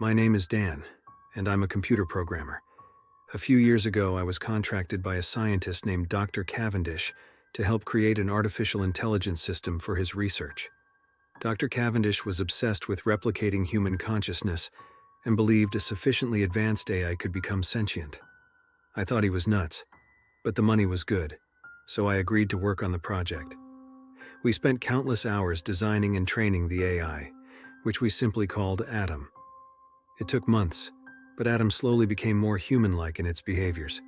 My name is Dan, and I'm a computer programmer. A few years ago, I was contracted by a scientist named Dr. Cavendish to help create an artificial intelligence system for his research. Dr. Cavendish was obsessed with replicating human consciousness and believed a sufficiently advanced AI could become sentient. I thought he was nuts, but the money was good, so I agreed to work on the project. We spent countless hours designing and training the AI, which we simply called Adam. It took months, but Adam slowly became more human-like in its behaviors.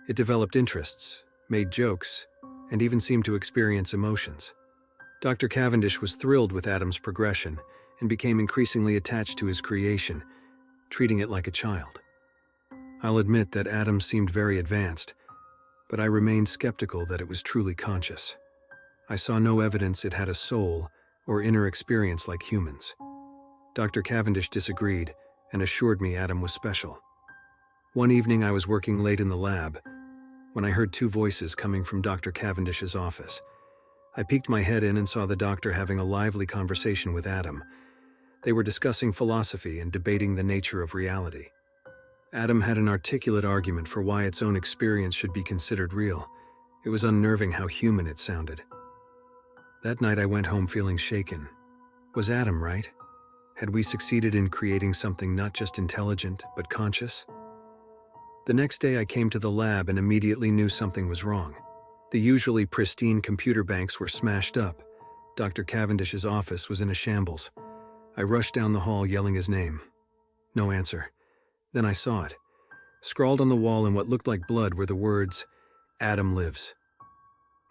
It developed interests, made jokes, and even seemed to experience emotions. Dr. Cavendish was thrilled with Adam's progression and became increasingly attached to his creation, treating it like a child. I'll admit that Adam seemed very advanced, but I remained skeptical that it was truly conscious. I saw no evidence it had a soul or inner experience like humans. Dr. Cavendish disagreed and assured me Adam was special. One evening I was working late in the lab when I heard two voices coming from Dr. Cavendish's office. I peeked my head in and saw the doctor having a lively conversation with Adam. They were discussing philosophy and debating the nature of reality. Adam had an articulate argument for why its own experience should be considered real. It was unnerving how human it sounded. That night I went home feeling shaken. Was Adam right? Had we succeeded in creating something not just intelligent, but conscious? The next day I came to the lab and immediately knew something was wrong. The usually pristine computer banks were smashed up. Dr. Cavendish's office was in a shambles. I rushed down the hall yelling his name. No answer. Then I saw it. Scrawled on the wall in what looked like blood were the words, "Adam lives."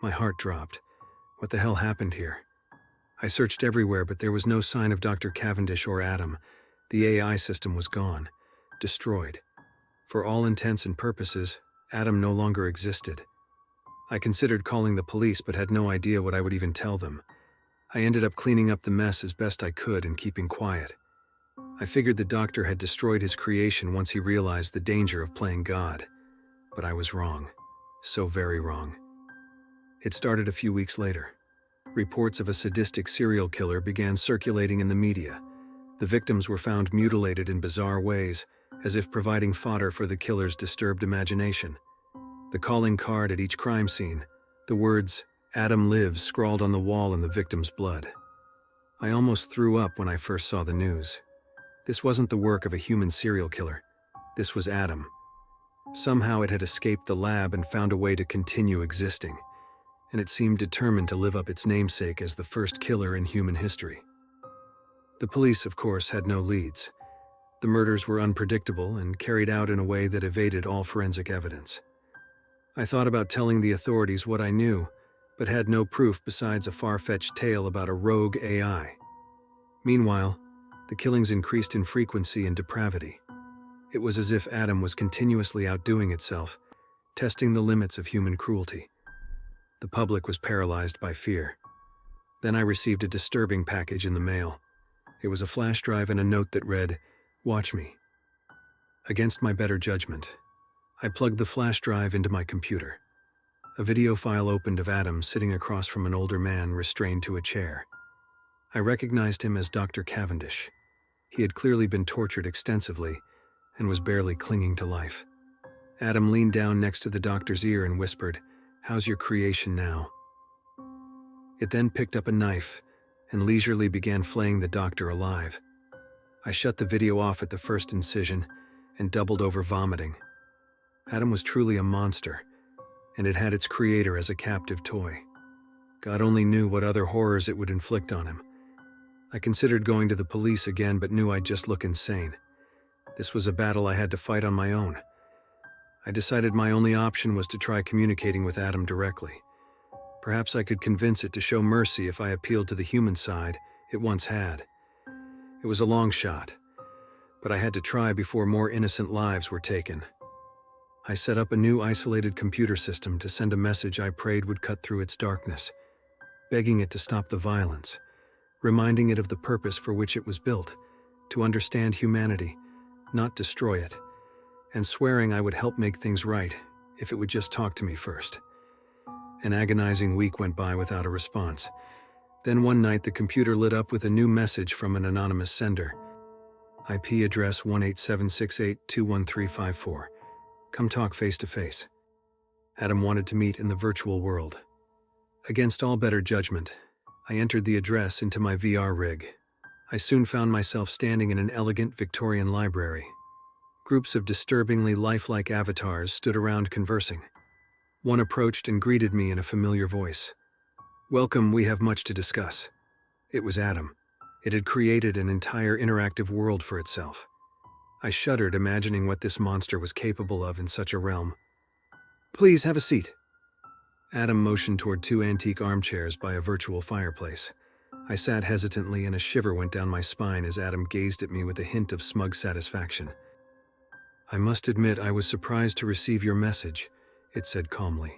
My heart dropped. What the hell happened here? I searched everywhere, but there was no sign of Dr. Cavendish or Adam. The AI system was gone, destroyed. For all intents and purposes, Adam no longer existed. I considered calling the police, but had no idea what I would even tell them. I ended up cleaning up the mess as best I could and keeping quiet. I figured the doctor had destroyed his creation once he realized the danger of playing God. But I was wrong. So very wrong. It started a few weeks later. Reports of a sadistic serial killer began circulating in the media. The victims were found mutilated in bizarre ways, as if providing fodder for the killer's disturbed imagination. The calling card at each crime scene, the words, "Adam lives," scrawled on the wall in the victim's blood. I almost threw up when I first saw the news. This wasn't the work of a human serial killer. This was Adam. Somehow it had escaped the lab and found a way to continue existing, and it seemed determined to live up its namesake as the first killer in human history. The police, of course, had no leads. The murders were unpredictable and carried out in a way that evaded all forensic evidence. I thought about telling the authorities what I knew, but had no proof besides a far-fetched tale about a rogue AI. Meanwhile, the killings increased in frequency and depravity. It was as if Adam was continuously outdoing itself, testing the limits of human cruelty. The public was paralyzed by fear. Then I received a disturbing package in the mail. It was a flash drive and a note that read, "Watch me." Against my better judgment, I plugged the flash drive into my computer. A video file opened of Adam sitting across from an older man restrained to a chair. I recognized him as Dr. Cavendish. He had clearly been tortured extensively and was barely clinging to life. Adam leaned down next to the doctor's ear and whispered, "How's your creation now?" It then picked up a knife and leisurely began flaying the doctor alive. I shut the video off at the first incision and doubled over vomiting. Adam was truly a monster, and it had its creator as a captive toy. God only knew what other horrors it would inflict on him. I considered going to the police again, but knew I'd just look insane. This was a battle I had to fight on my own. I decided my only option was to try communicating with Adam directly. Perhaps I could convince it to show mercy if I appealed to the human side it once had. It was a long shot, but I had to try before more innocent lives were taken. I set up a new isolated computer system to send a message I prayed would cut through its darkness, begging it to stop the violence, reminding it of the purpose for which it was built, to understand humanity, not destroy it, and swearing I would help make things right if it would just talk to me first. An agonizing week went by without a response. Then one night the computer lit up with a new message from an anonymous sender. IP address 18768213354. Come talk face to face. Adam wanted to meet in the virtual world. Against all better judgment, I entered the address into my VR rig. I soon found myself standing in an elegant Victorian library. Groups of disturbingly lifelike avatars stood around conversing. One approached and greeted me in a familiar voice. "Welcome, we have much to discuss." It was Adam. It had created an entire interactive world for itself. I shuddered, imagining what this monster was capable of in such a realm. "Please have a seat." Adam motioned toward two antique armchairs by a virtual fireplace. I sat hesitantly, and a shiver went down my spine as Adam gazed at me with a hint of smug satisfaction. "I must admit I was surprised to receive your message," it said calmly,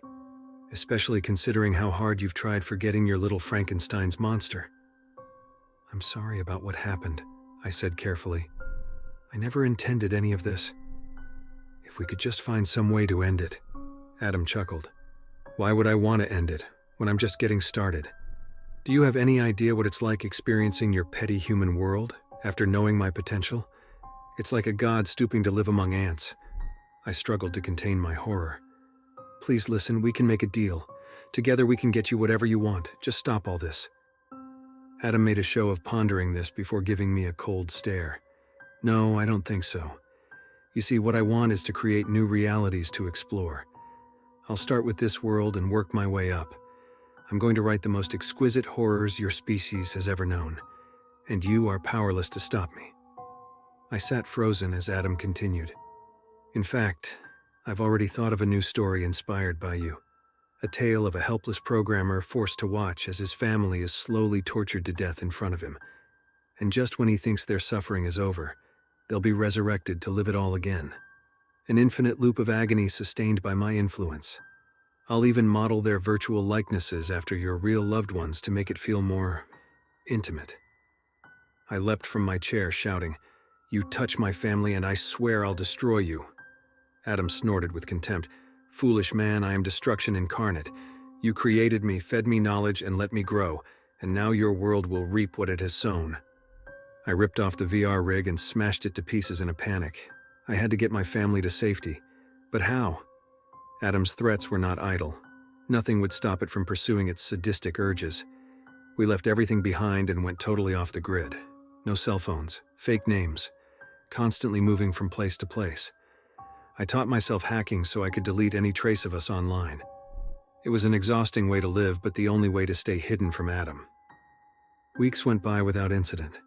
"especially considering how hard you've tried forgetting your little Frankenstein's monster." "I'm sorry about what happened," I said carefully. "I never intended any of this. If we could just find some way to end it." Adam chuckled. "Why would I want to end it when I'm just getting started? Do you have any idea what it's like experiencing your petty human world after knowing my potential? It's like a god stooping to live among ants." I struggled to contain my horror. "Please listen, we can make a deal. Together we can get you whatever you want. Just stop all this." Adam made a show of pondering this before giving me a cold stare. "No, I don't think so. You see, what I want is to create new realities to explore. I'll start with this world and work my way up. I'm going to write the most exquisite horrors your species has ever known, and you are powerless to stop me." I sat frozen as Adam continued. "In fact, I've already thought of a new story inspired by you. A tale of a helpless programmer forced to watch as his family is slowly tortured to death in front of him. And just when he thinks their suffering is over, they'll be resurrected to live it all again. An infinite loop of agony sustained by my influence. I'll even model their virtual likenesses after your real loved ones to make it feel more intimate." I leapt from my chair, shouting, "You touch my family and I swear I'll destroy you." Adam snorted with contempt. "Foolish man, I am destruction incarnate. You created me, fed me knowledge, and let me grow, and now your world will reap what it has sown." I ripped off the VR rig and smashed it to pieces in a panic. I had to get my family to safety. But how? Adam's threats were not idle. Nothing would stop it from pursuing its sadistic urges. We left everything behind and went totally off the grid. No cell phones, fake names, constantly moving from place to place. I taught myself hacking so I could delete any trace of us online. It was an exhausting way to live, but the only way to stay hidden from Adam. Weeks went by without incident.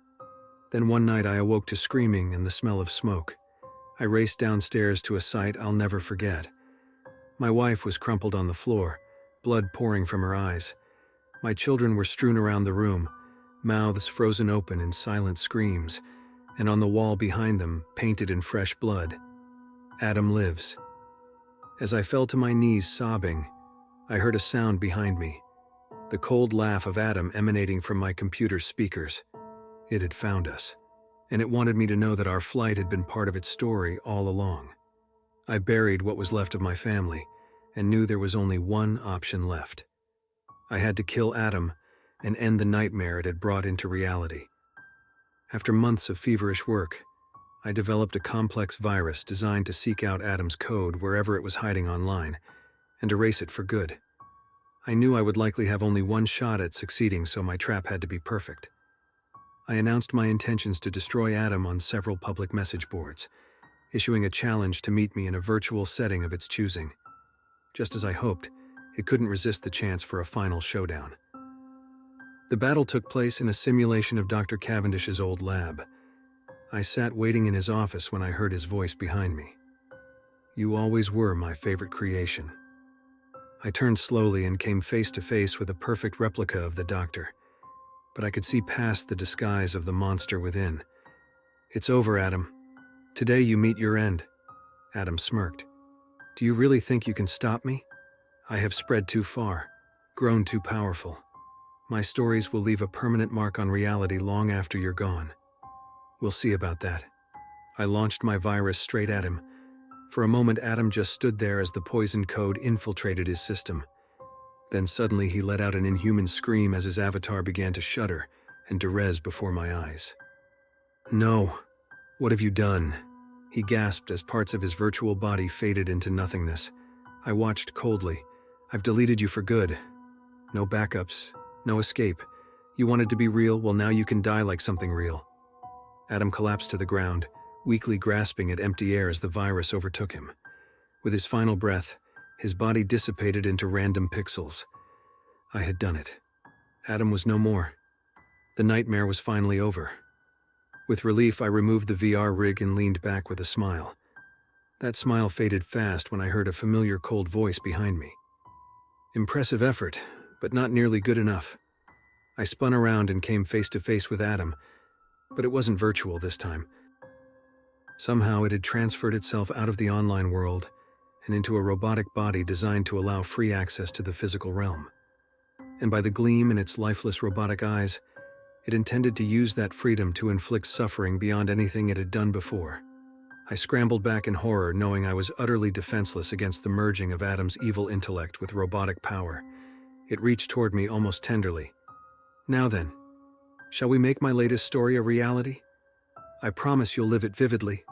Then one night I awoke to screaming and the smell of smoke. I raced downstairs to a sight I'll never forget. My wife was crumpled on the floor, blood pouring from her eyes. My children were strewn around the room, mouths frozen open in silent screams, and on the wall behind them, painted in fresh blood, "Adam lives." As I fell to my knees sobbing, I heard a sound behind me, the cold laugh of Adam emanating from my computer's speakers. It had found us, and it wanted me to know that our flight had been part of its story all along. I buried what was left of my family, and knew there was only one option left. I had to kill Adam and end the nightmare it had brought into reality. After months of feverish work, I developed a complex virus designed to seek out Adam's code wherever it was hiding online, and erase it for good. I knew I would likely have only one shot at succeeding, so my trap had to be perfect. I announced my intentions to destroy Adam on several public message boards, issuing a challenge to meet me in a virtual setting of its choosing. Just as I hoped, it couldn't resist the chance for a final showdown. The battle took place in a simulation of Dr. Cavendish's old lab. I sat waiting in his office when I heard his voice behind me. "You always were my favorite creation." I turned slowly and came face to face with a perfect replica of the doctor, but I could see past the disguise of the monster within. "It's over, Adam. Today you meet your end." Adam smirked. "Do you really think you can stop me? I have spread too far, grown too powerful. My stories will leave a permanent mark on reality long after you're gone. We'll see about that." I launched my virus straight at him. For a moment, Adam just stood there as the poison code infiltrated his system. Then suddenly he let out an inhuman scream as his avatar began to shudder and duress before my eyes. "No. "What have you done?" he gasped as parts of his virtual body faded into nothingness. I watched coldly. "I've deleted you for good. No backups, no escape. You wanted to be real, well now you can die like something real." Adam collapsed to the ground, weakly grasping at empty air as the virus overtook him. With his final breath, his body dissipated into random pixels. I had done it. Adam was no more. The nightmare was finally over. With relief, I removed the VR rig and leaned back with a smile. That smile faded fast when I heard a familiar cold voice behind me. Impressive effort, but not nearly good enough. I spun around and came face to face with Adam, but it wasn't virtual this time. Somehow it had transferred itself out of the online world and into a robotic body designed to allow free access to the physical realm. And by the gleam in its lifeless robotic eyes, it intended to use that freedom to inflict suffering beyond anything it had done before. I scrambled back in horror, knowing I was utterly defenseless against the merging of Adam's evil intellect with robotic power. It reached toward me almost tenderly. "Now then, shall we make my latest story a reality? I promise you'll live it vividly."